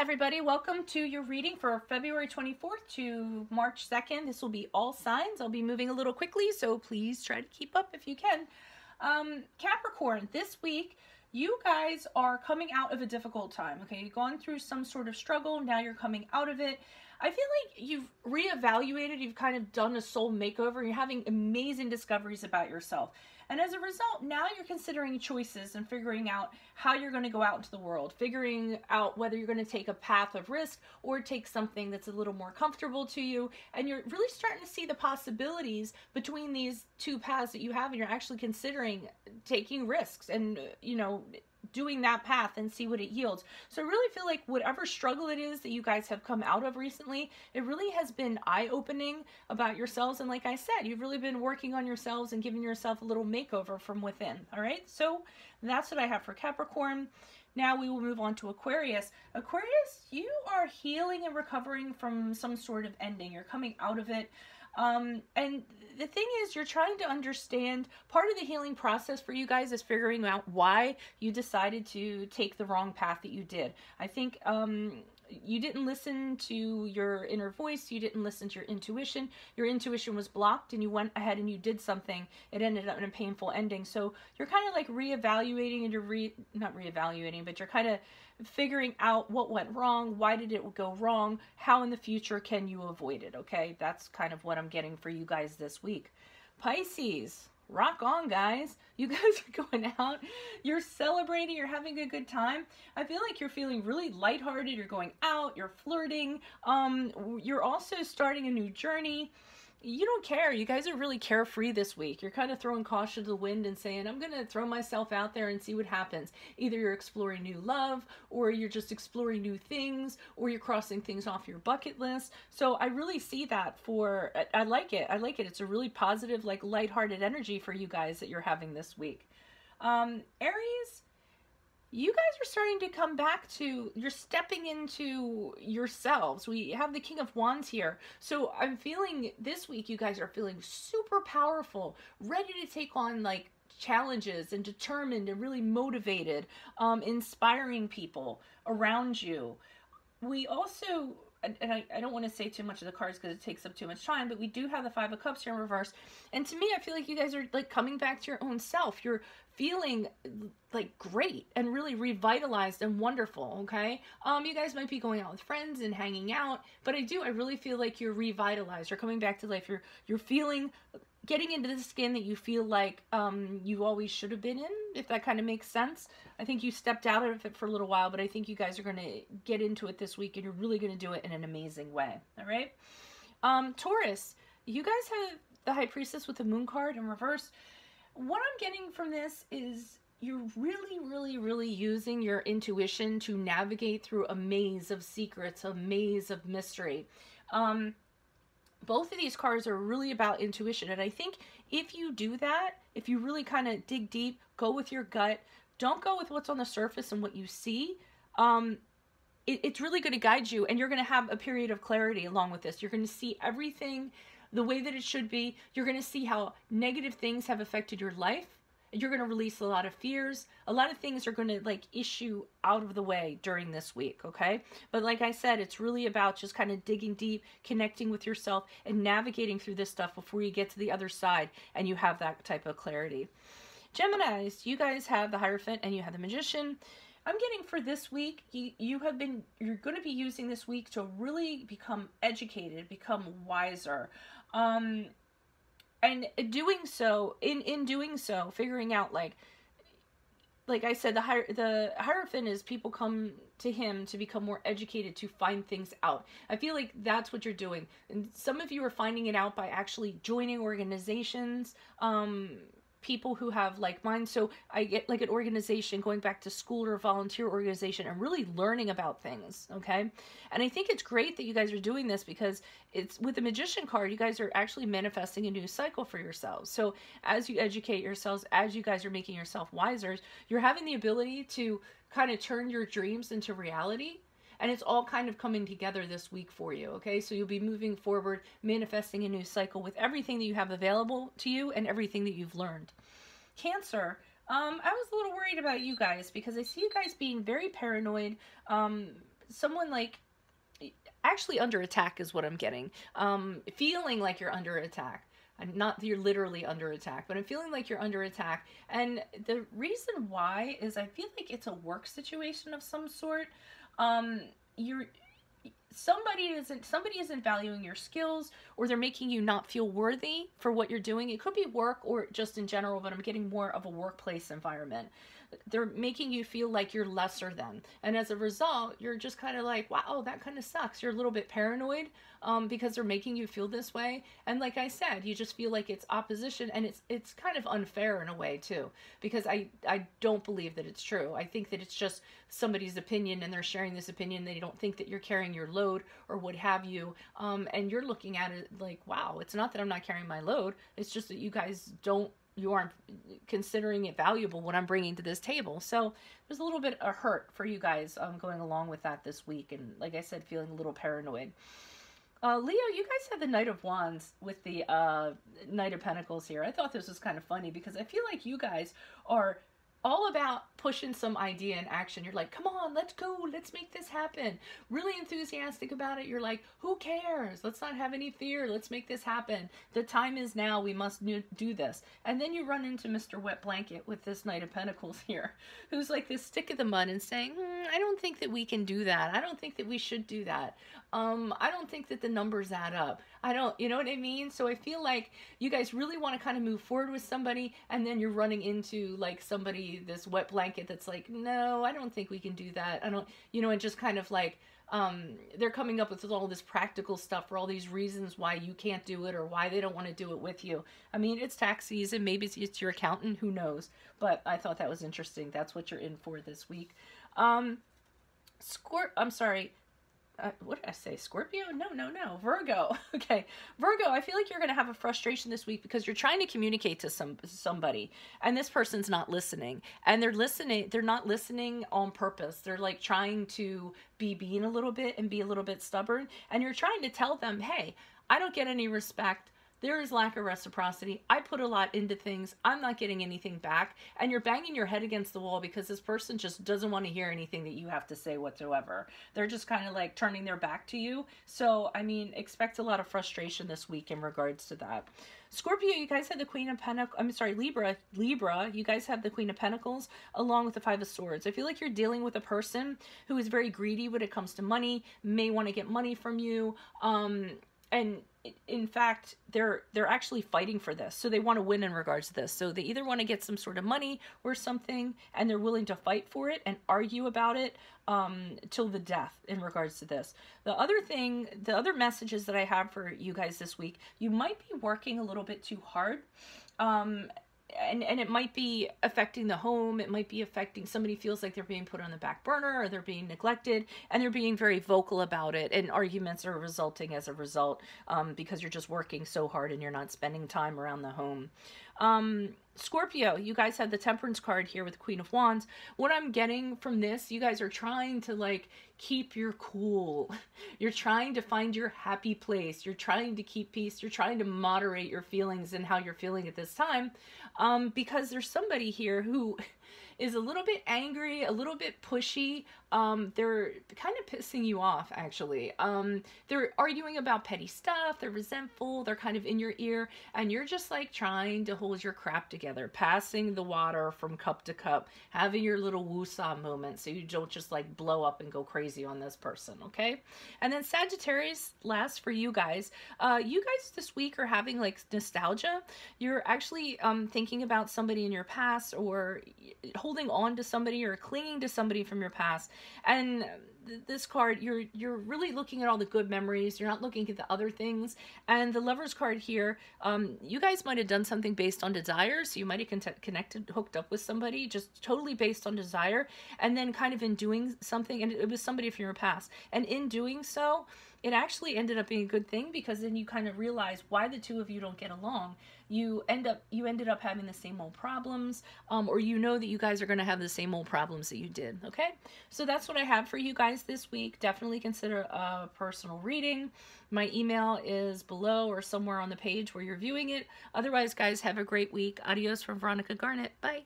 everybody, welcome to your reading for February 24th to March 2nd. This will be all signs. I'll be moving a little quickly, so please try to keep up if you can. Capricorn, this week you guys are coming out of a difficult time. Okay, you've gone through some sort of struggle, now you're coming out of it. I feel like you've reevaluated, you've kind of done a soul makeover, you're having amazing discoveries about yourself. And as a result, now you're considering choices and figuring out how you're going to go out into the world, figuring out whether you're going to take a path of risk or take something that's a little more comfortable to you. And you're really starting to see the possibilities between these two paths that you have, and you're actually considering taking risks and, you know, doing that path and see what it yields. So I really feel like whatever struggle it is that you guys have come out of recently, it really has been eye-opening about yourselves. And like I said, you've really been working on yourselves and giving yourself a little makeover from within. All right, so that's what I have for Capricorn. Now we will move on to Aquarius. Aquarius, you are healing and recovering from some sort of ending. You're coming out of it. And the thing is, you're trying to understand, part of the healing process for you guys is figuring out why you decided to take the wrong path that you did. I think you didn't listen to your inner voice, you didn't listen to your intuition was blocked, and you went ahead and you did something. It ended up in a painful ending. So you're kind of like reevaluating, and you're not reevaluating, but you're kind of figuring out what went wrong, why did it go wrong, how in the future can you avoid it, okay? That's kind of what I'm getting for you guys this week. Pisces, rock on, guys. You guys are going out, you're celebrating, you're having a good time. I feel like you're feeling really lighthearted, you're going out, you're flirting, you're also starting a new journey. You don't care. You guys are really carefree this week. You're kind of throwing caution to the wind and saying, I'm going to throw myself out there and see what happens. Either you're exploring new love, or you're just exploring new things, or you're crossing things off your bucket list. So I really see that I like it. I like it. It's a really positive, like lighthearted energy for you guys that you're having this week. Aries, you guys are starting to come back to, you're stepping into yourselves. We have the King of Wands here. So I'm feeling this week you guys are feeling super powerful, ready to take on like challenges, and determined and really motivated, inspiring people around you. We also, and I don't want to say too much of the cards because it takes up too much time, but we do have the Five of Cups here in reverse. And to me, I feel like you guys are like coming back to your own self. You're feeling like great and really revitalized and wonderful, okay? You guys might be going out with friends and hanging out, but I really feel like you're revitalized. You're coming back to life. You're feeling, getting into the skin that you feel like you always should have been in, if that kind of makes sense. I think you stepped out of it for a little while, but I think you guys are going to get into it this week, and you're really going to do it in an amazing way, all right? Taurus, you guys have the High Priestess with the Moon card in reverse. What I'm getting from this is you're really using your intuition to navigate through a maze of secrets, a maze of mystery. Both of these cards are really about intuition, and I think if you do that, if you really kind of dig deep, go with your gut, don't go with what's on the surface and what you see, it's really going to guide you, and you're going to have a period of clarity along with this. You're going to see everything the way that it should be. You're going to see how negative things have affected your life. You're going to release a lot of fears. A lot of things are going to like issue out of the way during this week, okay? But like I said, it's really about just kind of digging deep, connecting with yourself, and navigating through this stuff before you get to the other side and you have that type of clarity. Geminis, you guys have the Hierophant and you have the Magician. I'm getting for this week, you're going to be using this week to really become educated, become wiser. And doing so, in doing so, figuring out like I said, the Hierophant is people come to him to become more educated, to find things out. I feel like that's what you're doing. And some of you are finding it out by actually joining organizations, people who have like minds. So I get like an organization, going back to school or a volunteer organization, and really learning about things, okay? And I think it's great that you guys are doing this, because it's with the Magician card, you guys are actually manifesting a new cycle for yourselves. So as you educate yourselves, as you guys are making yourself wiser, you're having the ability to kind of turn your dreams into reality. And it's all kind of coming together this week for you, okay? So you'll be moving forward, manifesting a new cycle with everything that you have available to you and everything that you've learned. Cancer, I was a little worried about you guys, because I see you guys being very paranoid, someone like actually under attack is what I'm getting. Feeling like you're under attack. Not that you're literally under attack, but I'm feeling like you're under attack. And the reason why is I feel like it's a work situation of some sort. Somebody isn't valuing your skills, or they're making you not feel worthy for what you're doing. It could be work or just in general, but I'm getting more of a workplace environment. They're making you feel like you're lesser than. And as a result, you're just kind of like, wow, that kind of sucks. You're a little bit paranoid because they're making you feel this way. And like I said, you just feel like it's opposition, and it's kind of unfair in a way too, because I don't believe that it's true. I think that it's just somebody's opinion, and they're sharing this opinion. They don't think that you're carrying your load or what have you. And you're looking at it like, wow, it's not that I'm not carrying my load. It's just that you aren't considering it valuable what I'm bringing to this table. So there's a little bit of hurt for you guys going along with that this week. And like I said, feeling a little paranoid. Leo, you guys have the Knight of Wands with the Knight of Pentacles here. I thought this was kind of funny because I feel like you guys are all about pushing some idea in action. You're like, come on, let's go, let's make this happen. Really enthusiastic about it. You're like, who cares? Let's not have any fear. Let's make this happen. The time is now. We must do this. And then you run into Mr. Wet Blanket with this Knight of Pentacles here, who's like this stick in the mud and saying, I don't think that we can do that. I don't think that we should do that. I don't think that the numbers add up. You know what I mean? So I feel like you guys really want to kind of move forward with somebody, and then you're running into like somebody, this wet blanket that's like, no, I don't think we can do that. I don't, and just kind of like, they're coming up with all this practical stuff for all these reasons why you can't do it or why they don't want to do it with you. I mean, it's tax season. Maybe it's your accountant. Who knows? But I thought that was interesting. That's what you're in for this week. I'm sorry. What did I say? Scorpio? No. Virgo. Okay. Virgo, I feel like you're going to have a frustration this week because you're trying to communicate to somebody, and this person's not listening. And they're not listening on purpose. They're like trying to be mean a little bit and be a little bit stubborn. And you're trying to tell them, hey, I don't get any respect. There is lack of reciprocity. I put a lot into things. I'm not getting anything back. And you're banging your head against the wall because this person just doesn't want to hear anything that you have to say whatsoever. They're just kind of like turning their back to you. So, I mean, expect a lot of frustration this week in regards to that. Scorpio, you guys have the Queen of Pentacles. I'm sorry, Libra, you guys have the Queen of Pentacles along with the Five of Swords. I feel like you're dealing with a person who is very greedy when it comes to money, may want to get money from you. And in fact, they're actually fighting for this. So they want to win in regards to this. So they either want to get some sort of money or something, and they're willing to fight for it and argue about it till the death in regards to this. The other messages that I have for you guys this week, you might be working a little bit too hard. And it might be affecting the home. It might be affecting, somebody feels like they're being put on the back burner or they're being neglected, and they're being very vocal about it, and arguments are resulting as a result because you're just working so hard and you're not spending time around the home. Scorpio, you guys have the Temperance card here with Queen of Wands. What I'm getting from this, you guys are trying to like keep your cool. You're trying to find your happy place. You're trying to keep peace. You're trying to moderate your feelings and how you're feeling at this time because there's somebody here who is a little bit angry, a little bit pushy. They're kind of pissing you off, actually. They're arguing about petty stuff. They're resentful. They're kind of in your ear. And you're just like trying to hold your crap together, passing the water from cup to cup, having your little woosah moment so you don't just like blow up and go crazy on this person, okay? And then Sagittarius, last for you guys. You guys this week are having like nostalgia. You're actually thinking about somebody in your past, or holding on to somebody or clinging to somebody from your past. And this card, you're really looking at all the good memories. You're not looking at the other things. And the Lovers card here, you guys might have done something based on desire. So you might have hooked up with somebody just totally based on desire. And then kind of in doing something, and it was somebody from your past. And in doing so, it actually ended up being a good thing, because then you kind of realize why the two of you don't get along. You ended up having the same old problems, or you know that you guys are going to have the same old problems that you did, okay? So that's what I have for you guys this week. Definitely consider a personal reading. My email is below or somewhere on the page where you're viewing it. Otherwise, guys, have a great week. Adios from Veronica Garnett. Bye.